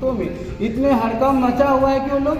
रिश्तों में इतने हड़कंप मचा हुआ है कि वो लोग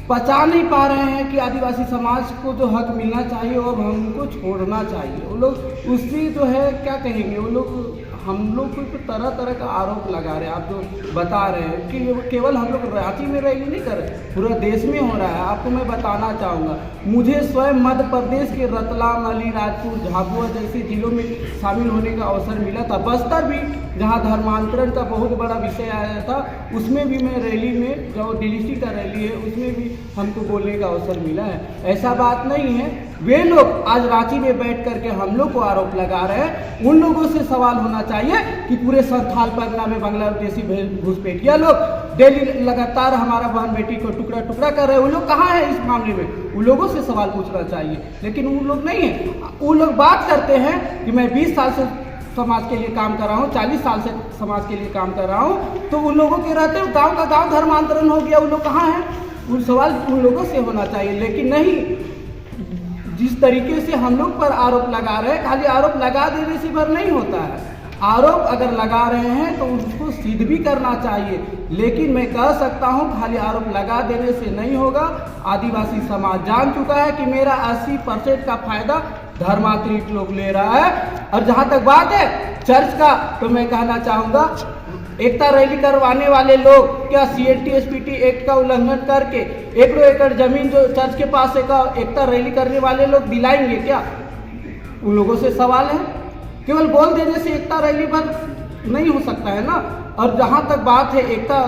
पचा नहीं पा रहे हैं कि आदिवासी समाज को जो हक मिलना चाहिए वो अब हमको छोड़ना चाहिए। वो लोग उससे जो है क्या कहेंगे, वो लोग हम लोग को तरह तरह का आरोप लगा रहे हैं। आप जो बता रहे हैं कि ये केवल हम लोग रांची में रैली नहीं कर रहे, पूरा देश में हो रहा है। आपको मैं बताना चाहूँगा, मुझे स्वयं मध्य प्रदेश के रतलाम, अलीराजपुर, झाबुआ जैसे जिलों में शामिल होने का अवसर मिला था। बस्तर भी, जहाँ धर्मांतरण का बहुत बड़ा विषय आया था, उसमें भी मैं रैली में, जो डीलीसी का रैली है उसमें भी हमको बोलने का अवसर मिला है। ऐसा बात नहीं है। वे लोग आज रांची में बैठ करके हम लोग को आरोप लगा रहे हैं। उन लोगों से सवाल होना चाहिए कि पूरे संथाल परगना में बांग्लादेशी घुसपैठिया लोग डेली लगातार हमारा बहन बेटी को टुकड़ा टुकड़ा कर रहे हैं, वो लोग कहाँ हैं इस मामले में? उन लोगों से सवाल पूछना चाहिए, लेकिन उन लोग नहीं है। उन लोग बात करते हैं कि मैं 20 साल से समाज के लिए काम कर रहा हूँ, 40 साल से समाज के लिए काम कर रहा हूँ, तो उन लोगों के रहते हुए गाँव का गाँव धर्मांतरण हो गया, उन लोग कहाँ हैं? उन सवाल उन लोगों से होना चाहिए। लेकिन नहीं, जिस तरीके से हम लोग पर आरोप लगा रहे हैं, खाली आरोप लगा देने से भर नहीं होता है। आरोप अगर लगा रहे हैं तो उसको सिद्ध भी करना चाहिए। लेकिन मैं कह सकता हूं खाली आरोप लगा देने से नहीं होगा। आदिवासी समाज जान चुका है कि मेरा 80% का फायदा धर्मांतरित लोग ले रहा है। और जहां तक बात है चर्च का, तो मैं कहना चाहूँगा, एकता रैली करवाने वाले लोग क्या CLT SPT एक्ट का उल्लंघन करके 1 एकड़ जमीन जो चर्च के पास है का एकता रैली करने वाले लोग दिलाएंगे क्या? उन लोगों से सवाल है। केवल बोल देने से एकता रैली पर नहीं हो सकता है ना। और जहाँ तक बात है, एकता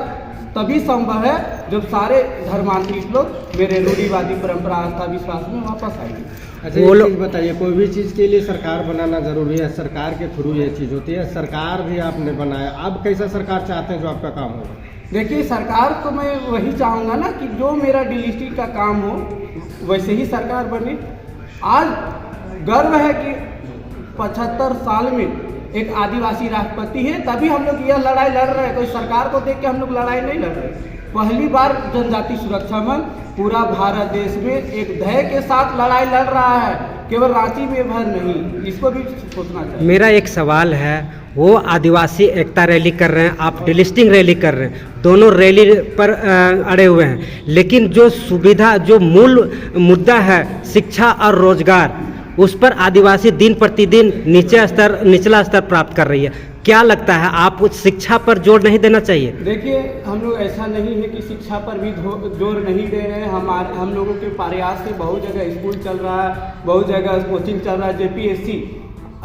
तभी संभव है जब सारे धर्मांतरित लोग मेरे रूढ़िवादी परंपरा, आस्था, विश्वास में वापस आएंगे। अच्छा, एक चीज़ बताइए, कोई भी चीज़ के लिए सरकार बनाना जरूरी है, सरकार के थ्रू ये चीज़ होती है। सरकार भी आपने बनाया, अब कैसा सरकार चाहते हैं जो आपका काम हो? देखिए, सरकार को मैं वही चाहूँगा ना कि जो मेरा डीलीसी का काम हो वैसे ही सरकार बने। आज गर्व है कि 75 साल में एक आदिवासी राष्ट्रपति है, तभी हम लोग यह लड़ाई लड़ रहे हैं। कोई सरकार को देख के हम लोग लड़ाई नहीं लड़ रहे। पहली बार जनजाति सुरक्षा मंच पूरा भारत देश में एक ध्येय के साथ लड़ाई लड़ रहा है, केवल रांची में भर नहीं। इसको भी सोचना चाहिए। मेरा एक सवाल है, वो आदिवासी एकता रैली कर रहे हैं, आप डिलिस्टिंग रैली कर रहे हैं, दोनों रैली पर अड़े हुए हैं, लेकिन जो सुविधा, जो मूल मुद्दा है शिक्षा और रोजगार, उस पर आदिवासी दिन प्रतिदिन निचला स्तर प्राप्त कर रही है। क्या लगता है, आप उस शिक्षा पर जोर नहीं देना चाहिए? देखिए, हम लोग ऐसा नहीं है कि शिक्षा पर भी जोर नहीं दे रहे हैं। हम लोगों के प्रयास से बहुत जगह स्कूल चल रहा है, बहुत जगह कोचिंग चल रहा है। JPSC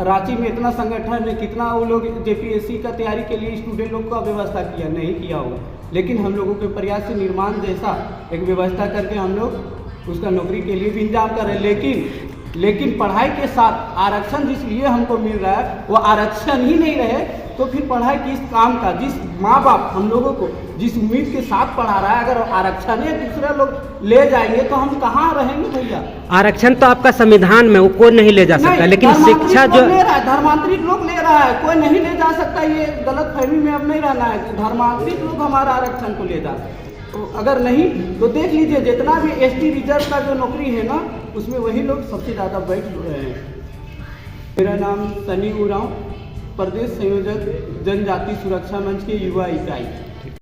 रांची में इतना संगठन है, कितना वो लोग JPSC का तैयारी के लिए स्टूडेंट लोग का व्यवस्था किया नहीं किया होगा, लेकिन हम लोगों के प्रयास से निर्माण जैसा एक व्यवस्था करके हम लोग उसका नौकरी के लिए भी इंतजाम कर रहे हैं। लेकिन पढ़ाई के साथ आरक्षण जिस लिए हमको मिल रहा है वो आरक्षण ही नहीं रहे तो फिर पढ़ाई किस काम का? जिस माँ बाप हम लोगों को जिस उम्मीद के साथ पढ़ा रहा है, अगर आरक्षण ही दूसरे लोग ले जाएंगे तो हम कहाँ रहेंगे भैया? आरक्षण तो आपका संविधान में, वो कोई नहीं ले जा सकता, लेकिन शिक्षा जो ले रहा है, धर्मांतरित लोग ले रहा है, कोई नहीं ले जा सकता। ये गलत फहमी में अब नहीं रहना है कि धर्मांतरित लोग हमारा आरक्षण को ले जा। तो अगर नहीं तो देख लीजिए, जितना भी ST रिजर्व का जो नौकरी है ना, उसमें वही लोग सबसे ज़्यादा बैठ रहे हैं। मेरा नाम सनी उरांव, प्रदेश संयोजक जनजाति सुरक्षा मंच के युवा इकाई।